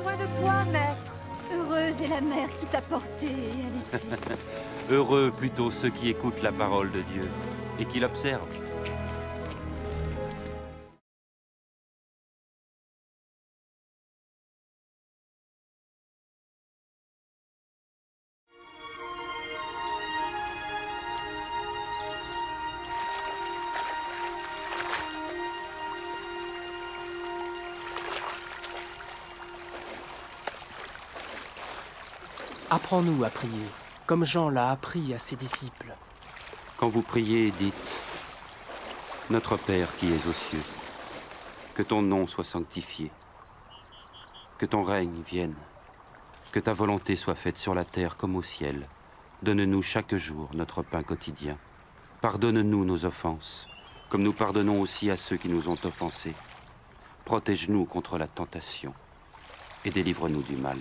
soin de toi, maître. Heureuse est la mère qui t'a porté et allaité. Heureux plutôt ceux qui écoutent la parole de Dieu et qui l'observent. Apprends-nous à prier, comme Jean l'a appris à ses disciples. Quand vous priez, dites « Notre Père qui es aux cieux, que ton nom soit sanctifié, que ton règne vienne, que ta volonté soit faite sur la terre comme au ciel. Donne-nous chaque jour notre pain quotidien. Pardonne-nous nos offenses, comme nous pardonnons aussi à ceux qui nous ont offensés. Protège-nous contre la tentation et délivre-nous du mal. »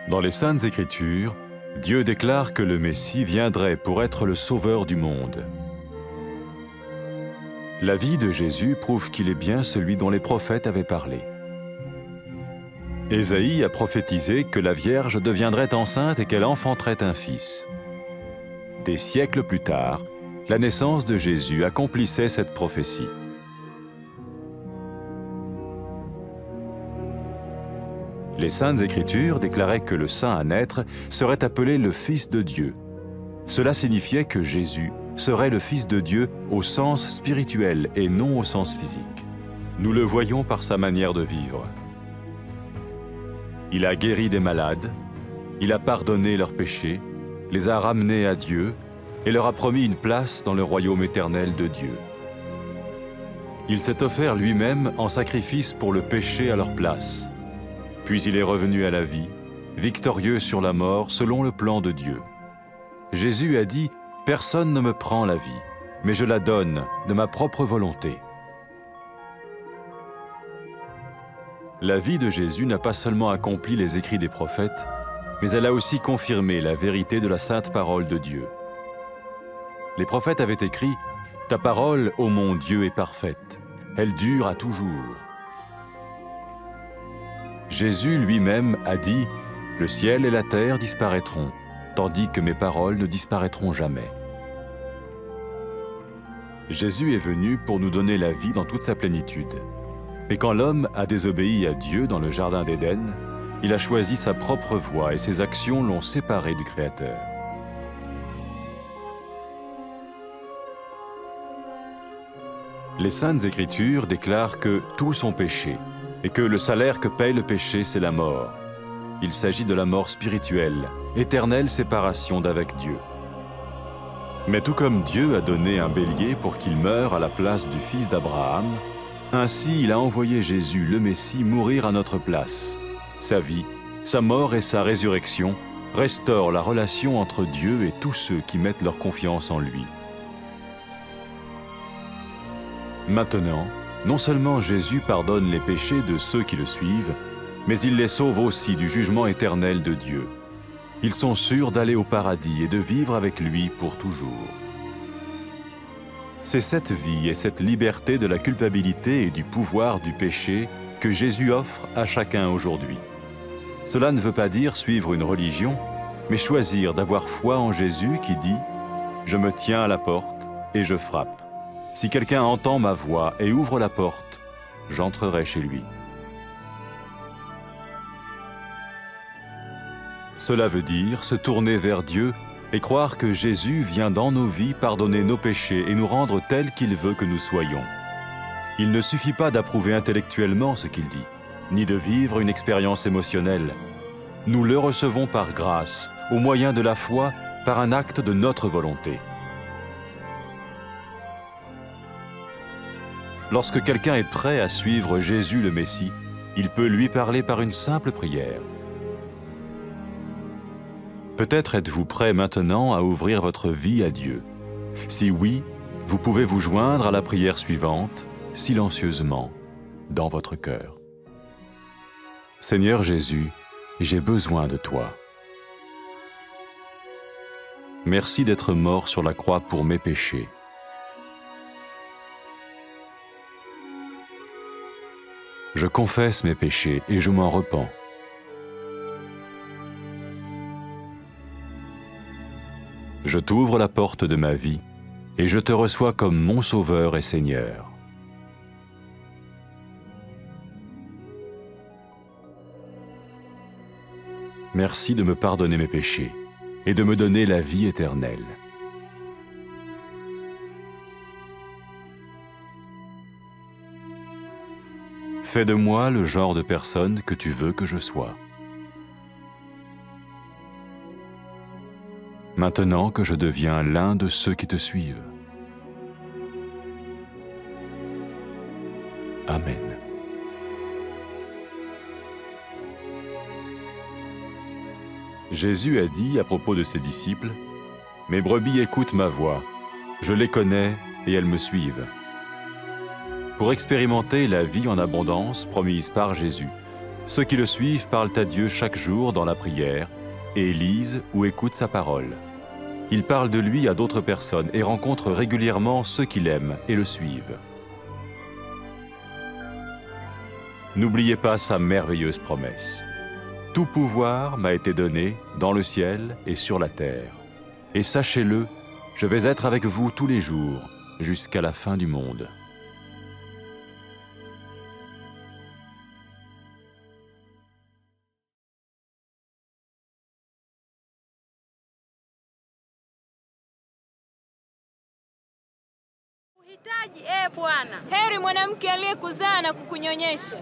Dans les Saintes Écritures, Dieu déclare que le Messie viendrait pour être le sauveur du monde. La vie de Jésus prouve qu'il est bien celui dont les prophètes avaient parlé. Ésaïe a prophétisé que la Vierge deviendrait enceinte et qu'elle enfanterait un fils. Des siècles plus tard, la naissance de Jésus accomplissait cette prophétie. Les Saintes Écritures déclaraient que le saint à naître serait appelé le Fils de Dieu. Cela signifiait que Jésus serait le Fils de Dieu au sens spirituel et non au sens physique. Nous le voyons par sa manière de vivre. Il a guéri des malades, il a pardonné leurs péchés, les a ramenés à Dieu et leur a promis une place dans le royaume éternel de Dieu. Il s'est offert lui-même en sacrifice pour le péché à leur place. Puis il est revenu à la vie, victorieux sur la mort selon le plan de Dieu. Jésus a dit « Personne ne me prend la vie, mais je la donne de ma propre volonté. » La vie de Jésus n'a pas seulement accompli les écrits des prophètes, mais elle a aussi confirmé la vérité de la sainte parole de Dieu. Les prophètes avaient écrit « Ta parole, ô mon Dieu, est parfaite, elle dure à toujours. » Jésus lui-même a dit « Le ciel et la terre disparaîtront, tandis que mes paroles ne disparaîtront jamais. » Jésus est venu pour nous donner la vie dans toute sa plénitude. Et quand l'homme a désobéi à Dieu dans le jardin d'Éden, il a choisi sa propre voie et ses actions l'ont séparé du Créateur. Les Saintes Écritures déclarent que tous sont péchés et que le salaire que paye le péché, c'est la mort. Il s'agit de la mort spirituelle, éternelle séparation d'avec Dieu. Mais tout comme Dieu a donné un bélier pour qu'il meure à la place du fils d'Abraham, ainsi il a envoyé Jésus, le Messie, mourir à notre place. Sa vie, sa mort et sa résurrection restaurent la relation entre Dieu et tous ceux qui mettent leur confiance en lui. Maintenant, non seulement Jésus pardonne les péchés de ceux qui le suivent, mais il les sauve aussi du jugement éternel de Dieu. Ils sont sûrs d'aller au paradis et de vivre avec lui pour toujours. C'est cette vie et cette liberté de la culpabilité et du pouvoir du péché que Jésus offre à chacun aujourd'hui. Cela ne veut pas dire suivre une religion, mais choisir d'avoir foi en Jésus qui dit « Je me tiens à la porte et je frappe. Si quelqu'un entend ma voix et ouvre la porte, j'entrerai chez lui. » Cela veut dire se tourner vers Dieu et croire que Jésus vient dans nos vies pardonner nos péchés et nous rendre tels qu'il veut que nous soyons. Il ne suffit pas d'approuver intellectuellement ce qu'il dit, ni de vivre une expérience émotionnelle. Nous le recevons par grâce, au moyen de la foi, par un acte de notre volonté. Lorsque quelqu'un est prêt à suivre Jésus le Messie, il peut lui parler par une simple prière. Peut-être êtes-vous prêt maintenant à ouvrir votre vie à Dieu. Si oui, vous pouvez vous joindre à la prière suivante, silencieusement. dans votre cœur. Seigneur Jésus, j'ai besoin de toi. Merci d'être mort sur la croix pour mes péchés. Je confesse mes péchés et je m'en repens. Je t'ouvre la porte de ma vie et je te reçois comme mon Sauveur et Seigneur. Merci de me pardonner mes péchés et de me donner la vie éternelle. Fais de moi le genre de personne que tu veux que je sois. Maintenant que je deviens l'un de ceux qui te suivent. Amen. Jésus a dit à propos de ses disciples, « Mes brebis écoutent ma voix, je les connais et elles me suivent. » Pour expérimenter la vie en abondance promise par Jésus, ceux qui le suivent parlent à Dieu chaque jour dans la prière et lisent ou écoutent sa parole. Ils parlent de lui à d'autres personnes et rencontrent régulièrement ceux qui l'aiment et le suivent. N'oubliez pas sa merveilleuse promesse. Tout pouvoir m'a été donné dans le ciel et sur la terre. Et sachez-le, je vais être avec vous tous les jours, jusqu'à la fin du monde. Uhitaji, Bwana. Heri mwanamke aliyekuzaa na kukunyonyesha.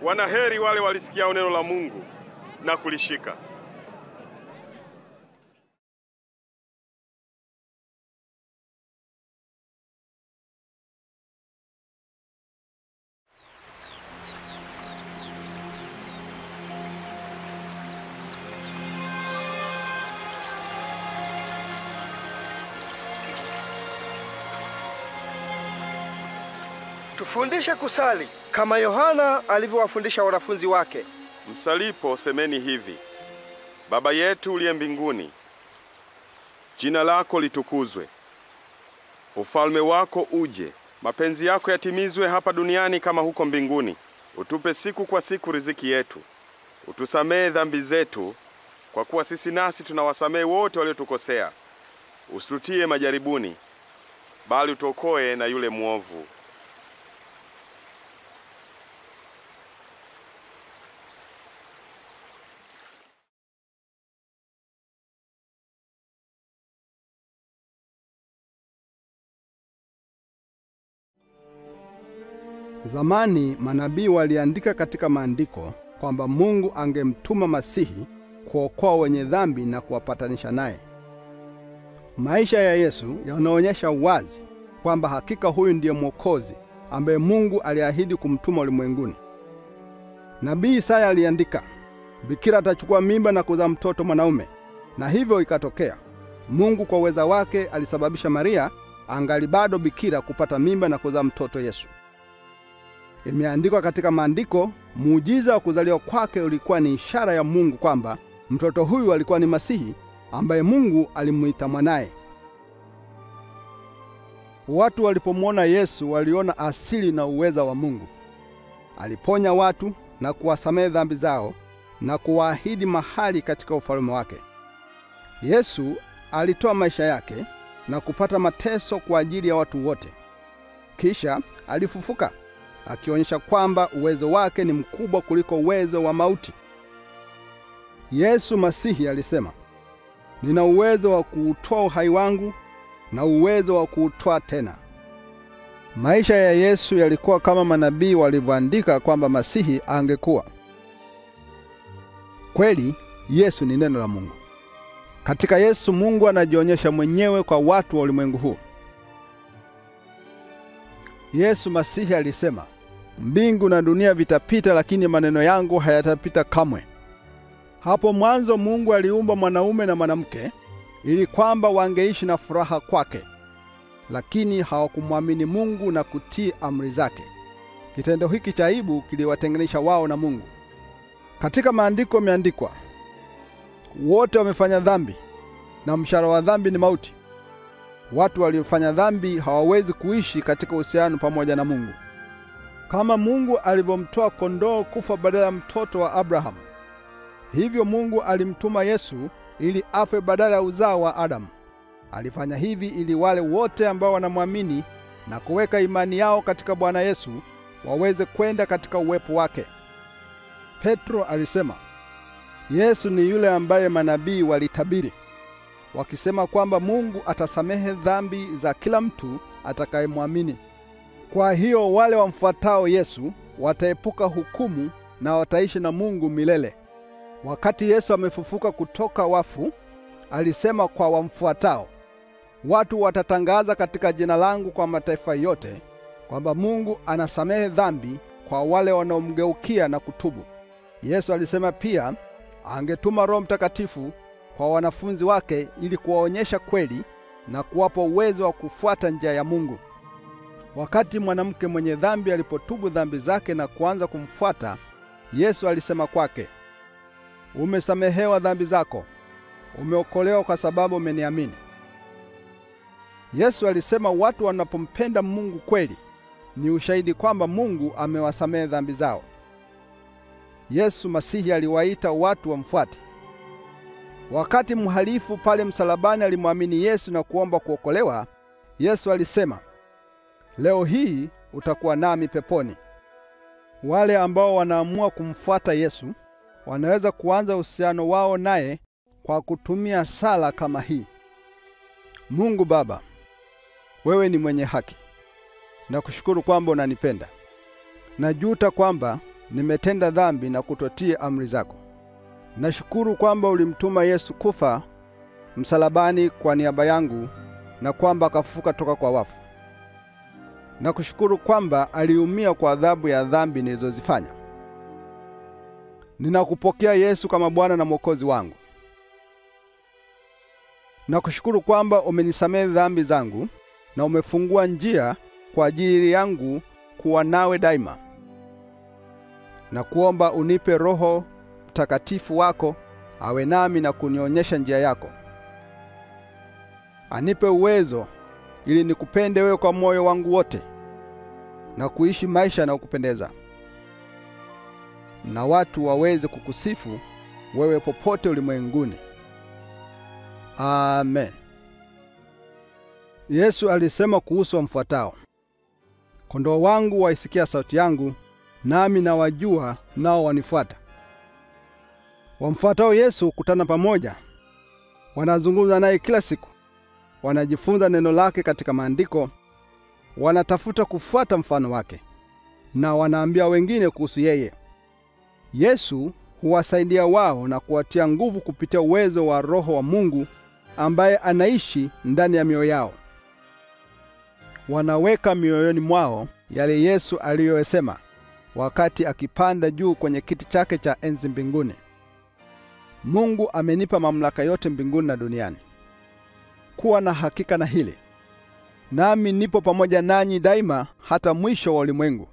Wanaheri wale walisikia neno la Mungu na kulishika. Tufundishe kusali kama Yohana alivyowafundisha wanafunzi wake. Msalipo semeni hivi: Baba yetu uliye mbinguni, jina lako litukuzwe. Ufalme wako uje, mapenzi yako yatimizwe hapa duniani kama huko mbinguni. Utupe siku kwa siku riziki yetu. Utusamehe dhambi zetu, kwa kuwa sisi nasi tunawasamehe wote waliotukosea. Usitutie majaribuni, bali utuokoe na yule mwovu. Zamani manabii waliandika katika maandiko kwamba Mungu angemtuma Masihi kuokoa wenye dhambi na kuwapatanisha naye. Maisha ya Yesu yanaonyesha wazi kwamba hakika huyu ndiye Mwokozi ambaye Mungu aliahidi kumtuma ulimwenguni. Nabii Isaya aliandika, bikira atachukua mimba na kuzaa mtoto mwanaume, na hivyo ikatokea. Mungu kwa uweza wake alisababisha Maria angali bado bikira kupata mimba na kuzaa mtoto Yesu. Imeandikwa katika maandiko, muujiza wa kuzaliwa kwake ulikuwa ni ishara ya Mungu kwamba mtoto huyu alikuwa ni Masihi ambaye Mungu alimuita mwanaye. Watu walipomwona Yesu waliona asili na uweza wa Mungu. Aliponya watu na kuwasamehe dhambi zao na kuwaahidi mahali katika ufalme wake. Yesu alitoa maisha yake na kupata mateso kwa ajili ya watu wote. Kisha alifufuka, akionyesha kwamba uwezo wake ni mkubwa kuliko uwezo wa mauti. Yesu Masihi alisema, nina uwezo wa kuutoa uhai wangu na uwezo wa kuutoa tena. Maisha ya Yesu yalikuwa kama manabii walivyoandika kwamba Masihi angekuwa. Kweli, Yesu ni neno la Mungu. Katika Yesu Mungu anajionyesha mwenyewe kwa watu wa ulimwengu huu. Yesu Masihi alisema, mbingu na dunia vitapita lakini maneno yangu hayatapita kamwe. Hapo mwanzo Mungu aliumba mwanaume na mwanamke ili kwamba wangeishi na furaha kwake. Lakini hawakumwamini Mungu na kutii amri zake. Kitendo hiki cha aibu kiliwatenganisha wao na Mungu. Katika maandiko imeandikwa, wote wamefanya dhambi na mshahara wa dhambi ni mauti. Watu waliofanya dhambi hawawezi kuishi katika uhusiano pamoja na Mungu. Kama Mungu alivyomtoa kondoo kufa badala ya mtoto wa Abraham, hivyo Mungu alimtuma Yesu ili afe badala ya uzao wa Adamu. Alifanya hivi ili wale wote ambao wanamwamini na kuweka imani yao katika Bwana Yesu waweze kwenda katika uwepo wake. Petro alisema, Yesu ni yule ambaye manabii walitabiri, wakisema kwamba Mungu atasamehe dhambi za kila mtu atakayemwamini. Kwa hiyo wale wamfuatao Yesu wataepuka hukumu na wataishi na Mungu milele. Wakati Yesu amefufuka kutoka wafu, alisema kwa wamfuatao, watu watatangaza katika jina langu kwa mataifa yote kwamba Mungu anasamehe dhambi kwa wale wanaomgeukia na kutubu. Yesu alisema pia angetuma Roho Mtakatifu kwa wanafunzi wake ili kuwaonyesha kweli na kuwapa uwezo wa kufuata njia ya Mungu. Wakati mwanamke mwenye dhambi alipotubu dhambi zake na kuanza kumfuata, Yesu alisema kwake, umesamehewa dhambi zako, umeokolewa kwa sababu umeniamini. Yesu alisema watu wanapompenda Mungu kweli ni ushahidi kwamba Mungu amewasamehe dhambi zao. Yesu Masihi aliwaita watu wamfuate. Wakati mhalifu pale msalabani alimwamini Yesu na kuomba kuokolewa, Yesu alisema, leo hii utakuwa nami peponi. Wale ambao wanaamua kumfuata Yesu wanaweza kuanza uhusiano wao naye kwa kutumia sala kama hii: Mungu Baba, wewe ni mwenye haki. Nakushukuru kwamba unanipenda. Najuta kwamba nimetenda dhambi na kutotii amri zako. Nashukuru kwamba ulimtuma Yesu kufa msalabani kwa niaba yangu na kwamba akafufuka toka kwa wafu. Nakushukuru kwamba aliumia kwa adhabu ya dhambi nilizozifanya. Ninakupokea Yesu kama Bwana na Mwokozi wangu. Nakushukuru kwamba umenisamehe dhambi zangu na umefungua njia kwa ajili yangu kuwa nawe daima. Na kuomba unipe Roho Mtakatifu wako awe nami na kunionyesha njia yako. Anipe uwezo ili nikupende wewe kwa moyo wangu wote na kuishi maisha na ukupendeza, na watu waweze kukusifu wewe popote ulimwenguni. Amen. Yesu alisema kuhusu wamfuatao, kondoo wangu waisikia sauti yangu, nami nawajua nao wanifuata. Wamfuatao Yesu hukutana pamoja, wanazungumza naye kila siku, wanajifunza neno lake katika maandiko, wanatafuta kufuata mfano wake, na wanaambia wengine kuhusu yeye. Yesu huwasaidia wao na kuwatia nguvu kupitia uwezo wa Roho wa Mungu ambaye anaishi ndani ya mioyo yao. Wanaweka mioyoni mwao yale Yesu aliyosema wakati akipanda juu kwenye kiti chake cha enzi mbinguni. Mungu amenipa mamlaka yote mbinguni na duniani. Kuwa na hakika na hili: nami nipo pamoja nanyi daima hata mwisho wa ulimwengu.